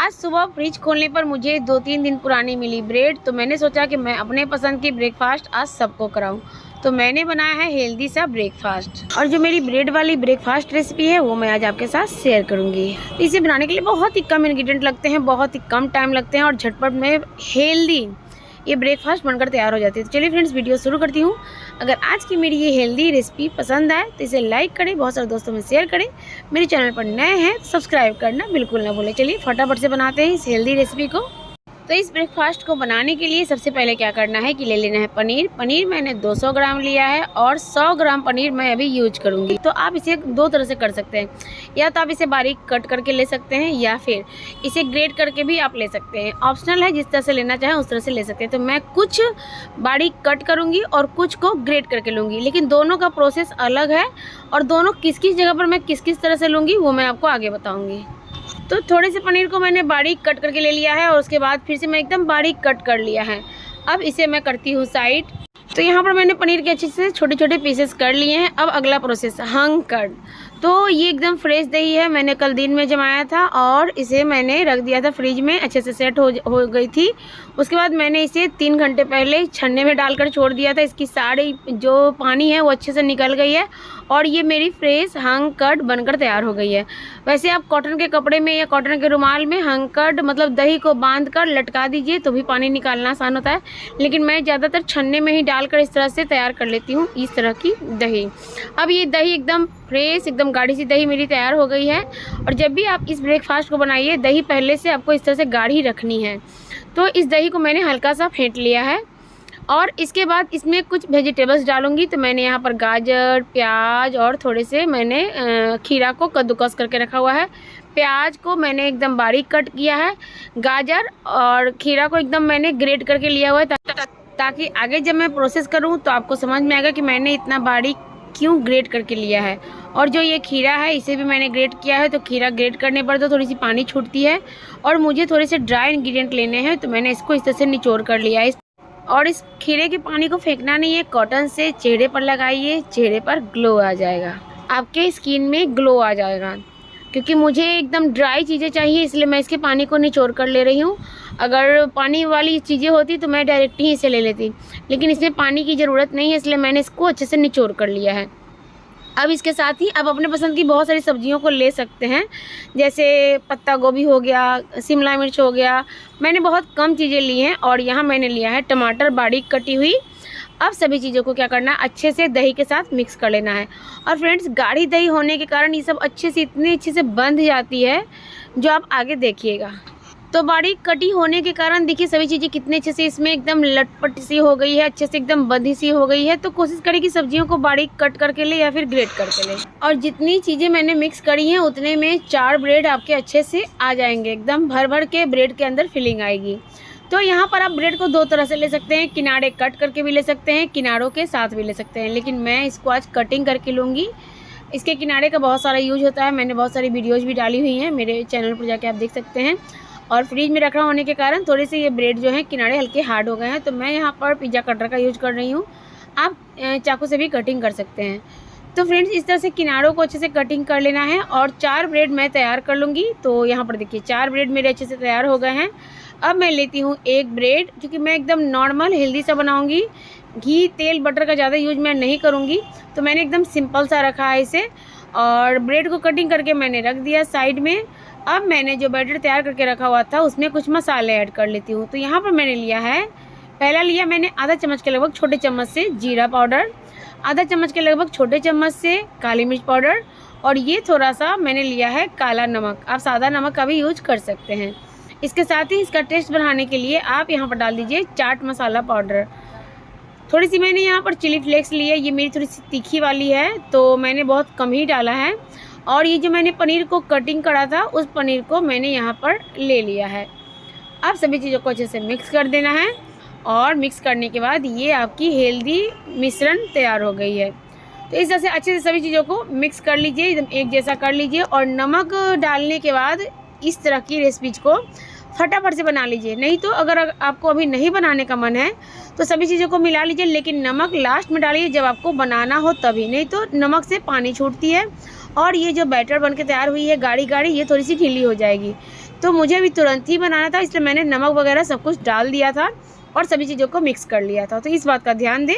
आज सुबह फ्रिज खोलने पर मुझे 2-3 दिन पुरानी मिली ब्रेड, तो मैंने सोचा कि मैं अपने पसंद की ब्रेकफास्ट आज सबको कराऊं। तो मैंने बनाया है हेल्दी सा ब्रेकफास्ट, और जो मेरी ब्रेड वाली ब्रेकफास्ट रेसिपी है वो मैं आज आपके साथ शेयर करूंगी। इसे बनाने के लिए बहुत ही कम इंग्रेडिएंट लगते हैं, बहुत ही कम टाइम लगते हैं और झटपट में हेल्दी ये ब्रेकफास्ट बनकर तैयार हो जाती है। तो चलिए फ्रेंड्स, वीडियो शुरू करती हूँ। अगर आज की मेरी ये हेल्दी रेसिपी पसंद आए तो इसे लाइक करें, बहुत सारे दोस्तों में शेयर करें। मेरे चैनल पर नए हैं तो सब्सक्राइब करना बिल्कुल ना भूलें। चलिए फटाफट से बनाते हैं इस हेल्दी रेसिपी को। तो इस ब्रेकफास्ट को बनाने के लिए सबसे पहले क्या करना है कि ले लेना है पनीर मैंने 200 ग्राम लिया है और 100 ग्राम पनीर मैं अभी यूज करूँगी। तो आप इसे दो तरह से कर सकते हैं, या तो आप इसे बारीक कट करके ले सकते हैं या फिर इसे ग्रेट करके भी आप ले सकते हैं। ऑप्शनल है, जिस तरह से लेना चाहें उस तरह से ले सकते हैं। तो मैं कुछ बारीक कट करूँगी और कुछ को ग्रेट करके लूँगी, लेकिन दोनों का प्रोसेस अलग है और दोनों किस किस जगह पर मैं किस किस तरह से लूँगी वो मैं आपको आगे बताऊँगी। तो थोड़े से पनीर को मैंने बारीक कट करके ले लिया है और उसके बाद फिर से मैं एकदम बारीक कट कर लिया है। अब इसे मैं करती हूँ साइड। तो यहाँ पर मैंने पनीर के अच्छे से छोटे छोटे पीसेस कर लिए हैं। अब अगला प्रोसेस हंग कर्ड। तो ये एकदम फ्रेश दही है, मैंने कल दिन में जमाया था और इसे मैंने रख दिया था फ्रिज में, अच्छे से सेट हो गई थी। उसके बाद मैंने इसे 3 घंटे पहले छन्ने में डालकर छोड़ दिया था। इसकी सारी जो पानी है वो अच्छे से निकल गई है और ये मेरी फ्रेश हंग कर्ड बनकर तैयार हो गई है। वैसे आप कॉटन के कपड़े में या कॉटन के रुमाल में हंग कर्ड मतलब दही को बांध कर लटका दीजिए तो भी पानी निकालना आसान होता है, लेकिन मैं ज़्यादातर छन्ने में ही डालकर इस तरह से तैयार कर लेती हूँ इस तरह की दही। अब ये दही एकदम फ्रेश, एकदम गाढ़ी सी दही मेरी तैयार हो गई है। और जब भी आप इस ब्रेकफास्ट को बनाइए, दही पहले से आपको इस तरह से गाढ़ी रखनी है। तो इस दही को मैंने हल्का सा फेंट लिया है और इसके बाद इसमें कुछ वेजिटेबल्स डालूंगी। तो मैंने यहाँ पर गाजर, प्याज और थोड़े से मैंने खीरा को कद्दूकस करके रखा हुआ है। प्याज को मैंने एकदम बारीक कट किया है। गाजर और खीरा को एकदम मैंने ग्रेट करके लिया हुआ है, ताकि आगे जब मैं प्रोसेस करूँ तो आपको समझ में आएगा कि मैंने इतना बारीक क्यों ग्रेट करके लिया है। और जो ये खीरा है इसे भी मैंने ग्रेट किया है। तो खीरा ग्रेट करने पर तो थोड़ी सी पानी छूटती है और मुझे थोड़े से ड्राई इंग्रेडिएंट लेने हैं, तो मैंने इसको इस तरह से निचोड़ कर लिया है। और इस खीरे के पानी को फेंकना नहीं है, कॉटन से चेहरे पर लगाइए, चेहरे पर ग्लो आ जाएगा, आपके स्किन में ग्लो आ जाएगा। क्योंकि मुझे एकदम ड्राई चीज़ें चाहिए, इसलिए मैं इसके पानी को निचोड़ कर ले रही हूँ। अगर पानी वाली चीज़ें होती तो मैं डायरेक्ट ही इसे ले लेती, लेकिन इसमें पानी की ज़रूरत नहीं है, इसलिए मैंने इसको अच्छे से निचोड़ कर लिया है। अब इसके साथ ही आप अपने पसंद की बहुत सारी सब्जियों को ले सकते हैं, जैसे पत्ता गोभी हो गया, शिमला मिर्च हो गया। मैंने बहुत कम चीज़ें ली हैं और यहाँ मैंने लिया है टमाटर बारीक कटी हुई। अब सभी चीज़ों को क्या करना है, अच्छे से दही के साथ मिक्स कर लेना है। और फ्रेंड्स, गाढ़ी दही होने के कारण ये सब अच्छे से इतनी अच्छे से बंध जाती है, जो आप आगे देखिएगा। तो बारीक कटी होने के कारण देखिए सभी चीज़ें कितने अच्छे से इसमें एकदम लटपट सी हो गई है, अच्छे से एकदम बंधी सी हो गई है। तो कोशिश करें कि सब्जियों को बारीक कट करके ले या फिर ग्रेट करके ले। और जितनी चीज़ें मैंने मिक्स करी हैं उतने में 4 ब्रेड आपके अच्छे से आ जाएंगे, एकदम भर भर के ब्रेड के अंदर फिलिंग आएगी। तो यहाँ पर आप ब्रेड को 2 तरह से ले सकते हैं, किनारे कट करके भी ले सकते हैं, किनारों के साथ भी ले सकते हैं, लेकिन मैं इसको आज कटिंग करके लूँगी। इसके किनारे का बहुत सारा यूज होता है, मैंने बहुत सारी वीडियोज़ भी डाली हुई हैं, मेरे चैनल पर जाके आप देख सकते हैं। और फ्रिज में रखा होने के कारण थोड़े से ये ब्रेड जो है किनारे हल्के हार्ड हो गए हैं, तो मैं यहाँ पर पिज़्ज़ा कटर का यूज कर रही हूँ। आप चाकू से भी कटिंग कर सकते हैं। तो फ्रेंड्स, इस तरह से किनारों को अच्छे से कटिंग कर लेना है और 4 ब्रेड मैं तैयार कर लूँगी। तो यहाँ पर देखिए 4 ब्रेड मेरे अच्छे से तैयार हो गए हैं। अब मैं लेती हूँ 1 ब्रेड, क्योंकि मैं एकदम नॉर्मल हेल्दी सा बनाऊँगी, घी तेल बटर का ज़्यादा यूज मैं नहीं करूँगी। तो मैंने एकदम सिंपल सा रखा है इसे, और ब्रेड को कटिंग करके मैंने रख दिया साइड में। अब मैंने जो बैटर तैयार करके रखा हुआ था उसमें कुछ मसाले ऐड कर लेती हूँ। तो यहाँ पर मैंने लिया है, पहला लिया मैंने आधा चम्मच के लगभग छोटे चम्मच से जीरा पाउडर, आधा चम्मच के लगभग छोटे चम्मच से काली मिर्च पाउडर, और ये थोड़ा सा मैंने लिया है काला नमक। आप सादा नमक का भी यूज कर सकते हैं। इसके साथ ही इसका टेस्ट बढ़ाने के लिए आप यहाँ पर डाल दीजिए चाट मसाला पाउडर। थोड़ी सी मैंने यहाँ पर चिली फ्लेक्स ली है, ये मेरी थोड़ी सी तीखी वाली है, तो मैंने बहुत कम ही डाला है। और ये जो मैंने पनीर को कटिंग करा था उस पनीर को मैंने यहाँ पर ले लिया है। अब सभी चीज़ों को अच्छे से मिक्स कर देना है, और मिक्स करने के बाद ये आपकी हेल्दी मिश्रण तैयार हो गई है। तो इस तरह से अच्छे से सभी चीज़ों को मिक्स कर लीजिए, एकदम एक जैसा कर लीजिए। और नमक डालने के बाद इस तरह की रेसिपीज को फटाफट से बना लीजिए। नहीं तो अगर आपको अभी नहीं बनाने का मन है तो सभी चीज़ों को मिला लीजिए, लेकिन नमक लास्ट में डालिए जब आपको बनाना हो तभी, नहीं तो नमक से पानी छूटती है और ये जो बैटर बन के तैयार हुई है गाढ़ी गाढ़ी, ये थोड़ी सी ढीली हो जाएगी। तो मुझे अभी तुरंत ही बनाना था, इसलिए मैंने नमक वगैरह सब कुछ डाल दिया था और सभी चीज़ों को मिक्स कर लिया था। तो इस बात का ध्यान दें,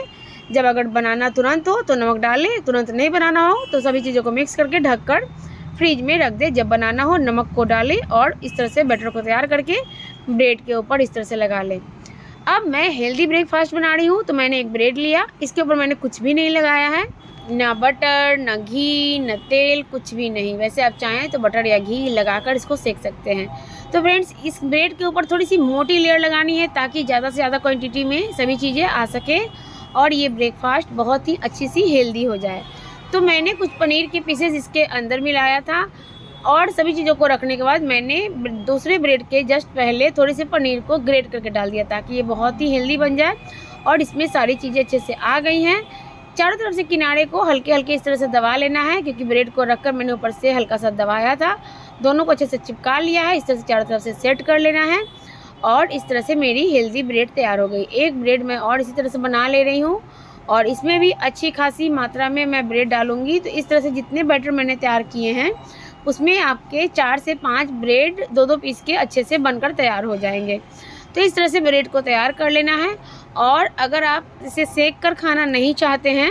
जब अगर बनाना तुरंत हो तो नमक डालें, तुरंत नहीं बनाना हो तो सभी चीज़ों को मिक्स करके ढककर फ्रिज में रख दें। जब बनाना हो नमक को डालें और इस तरह से बैटर को तैयार करके ब्रेड के ऊपर इस तरह से लगा लें। अब मैं हेल्दी ब्रेकफास्ट बना रही हूँ, तो मैंने एक ब्रेड लिया, इसके ऊपर मैंने कुछ भी नहीं लगाया है, ना बटर, ना घी, ना तेल, कुछ भी नहीं। वैसे आप चाहें तो बटर या घी लगाकर इसको सेक सकते हैं। तो फ्रेंड्स, इस ब्रेड के ऊपर थोड़ी सी मोटी लेयर लगानी है ताकि ज़्यादा से ज़्यादा क्वांटिटी में सभी चीज़ें आ सके और ये ब्रेकफास्ट बहुत ही अच्छी सी हेल्दी हो जाए। तो मैंने कुछ पनीर के पीसेस इसके अंदर मिलाया था और सभी चीज़ों को रखने के बाद मैंने दूसरे ब्रेड के जस्ट पहले थोड़े से पनीर को ग्रेट करके डाल दिया ताकि ये बहुत ही हेल्दी बन जाए। और इसमें सारी चीज़ें अच्छे से आ गई हैं। चारों तरफ से किनारे को हल्के हल्के इस तरह से दबा लेना है, क्योंकि ब्रेड को रखकर मैंने ऊपर से हल्का सा दबाया था। दोनों को अच्छे से चिपका लिया है, इस तरह से चारों तरफ से सेट कर लेना है और इस तरह से मेरी हेल्दी ब्रेड तैयार हो गई। एक ब्रेड मैं और इसी तरह से बना ले रही हूँ और इसमें भी अच्छी खासी मात्रा में मैं ब्रेड डालूँगी। तो इस तरह से जितने बैटर मैंने तैयार किए हैं उसमें आपके 4 से 5 ब्रेड 2-2 पीस के अच्छे से बनकर तैयार हो जाएंगे। तो इस तरह से ब्रेड को तैयार कर लेना है। और अगर आप इसे सेक कर खाना नहीं चाहते हैं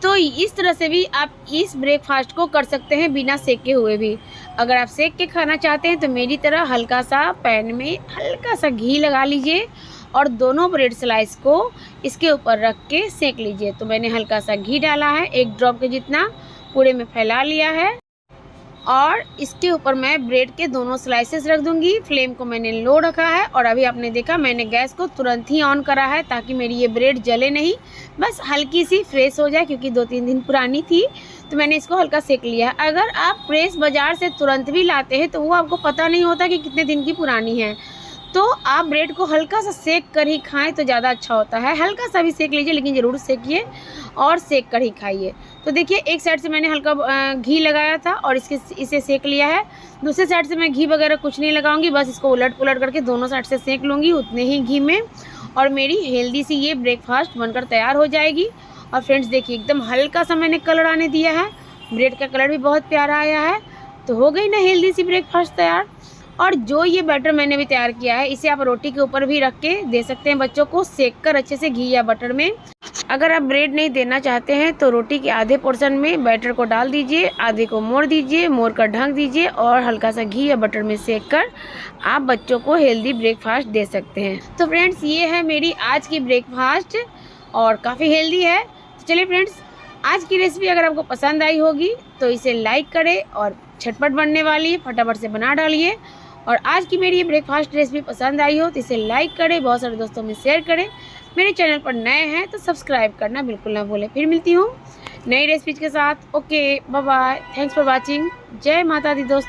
तो इस तरह से भी आप इस ब्रेकफास्ट को कर सकते हैं बिना सेके हुए भी। अगर आप सेक के खाना चाहते हैं तो मेरी तरह हल्का सा पैन में हल्का सा घी लगा लीजिए और दोनों ब्रेड स्लाइस को इसके ऊपर रख के सेक लीजिए। तो मैंने हल्का सा घी डाला है, 1 ड्रॉप के जितना पूरे में फैला लिया है और इसके ऊपर मैं ब्रेड के दोनों स्लाइसेस रख दूंगी। फ्लेम को मैंने लो रखा है और अभी आपने देखा मैंने गैस को तुरंत ही ऑन करा है ताकि मेरी ये ब्रेड जले नहीं, बस हल्की सी फ्रेश हो जाए, क्योंकि 2-3 दिन पुरानी थी तो मैंने इसको हल्का सेक लिया है। अगर आप फ्रेश बाज़ार से तुरंत भी लाते हैं तो वो आपको पता नहीं होता कि कितने दिन की पुरानी है। तो आप ब्रेड को हल्का सा सेक कर ही खाएं तो ज़्यादा अच्छा होता है। हल्का सा भी सेक लीजिए लेकिन ज़रूर सेकिए और सेक कर ही खाइए। तो देखिए, एक साइड से मैंने हल्का घी लगाया था और इसे सेक लिया है। दूसरे साइड से मैं घी वगैरह कुछ नहीं लगाऊंगी, बस इसको उलट पुलट करके दोनों साइड से सेक लूँगी उतने ही घी में और मेरी हेल्दी सी ये ब्रेकफास्ट बनकर तैयार हो जाएगी। और फ्रेंड्स देखिए, एकदम हल्का सा मैंने कलर आने दिया है, ब्रेड का कलर भी बहुत प्यारा आया है। तो हो गई ना हेल्दी सी ब्रेकफास्ट तैयार। और जो ये बैटर मैंने भी तैयार किया है इसे आप रोटी के ऊपर भी रख के दे सकते हैं बच्चों को, सेक कर अच्छे से घी या बटर में। अगर आप ब्रेड नहीं देना चाहते हैं तो रोटी के आधे पोर्शन में बैटर को डाल दीजिए, आधे को मोड़ दीजिए, मोड़ कर ढक दीजिए और हल्का सा घी या बटर में सेक कर आप बच्चों को हेल्दी ब्रेकफास्ट दे सकते हैं। तो फ्रेंड्स, ये है मेरी आज की ब्रेकफास्ट और काफ़ी हेल्दी है। तो चलिए फ्रेंड्स, आज की रेसिपी अगर आपको पसंद आई होगी तो इसे लाइक करें और झटपट बनने वाली है, फटाफट से बना डालिए। और आज की मेरी ये ब्रेकफास्ट रेसिपी पसंद आई हो तो इसे लाइक करें, बहुत सारे दोस्तों में शेयर करें। मेरे चैनल पर नए हैं तो सब्सक्राइब करना बिल्कुल ना भूलें। फिर मिलती हूँ नई रेसिपी के साथ। Okay, bye bye, thanks for watching. जय माता दी दोस्तों।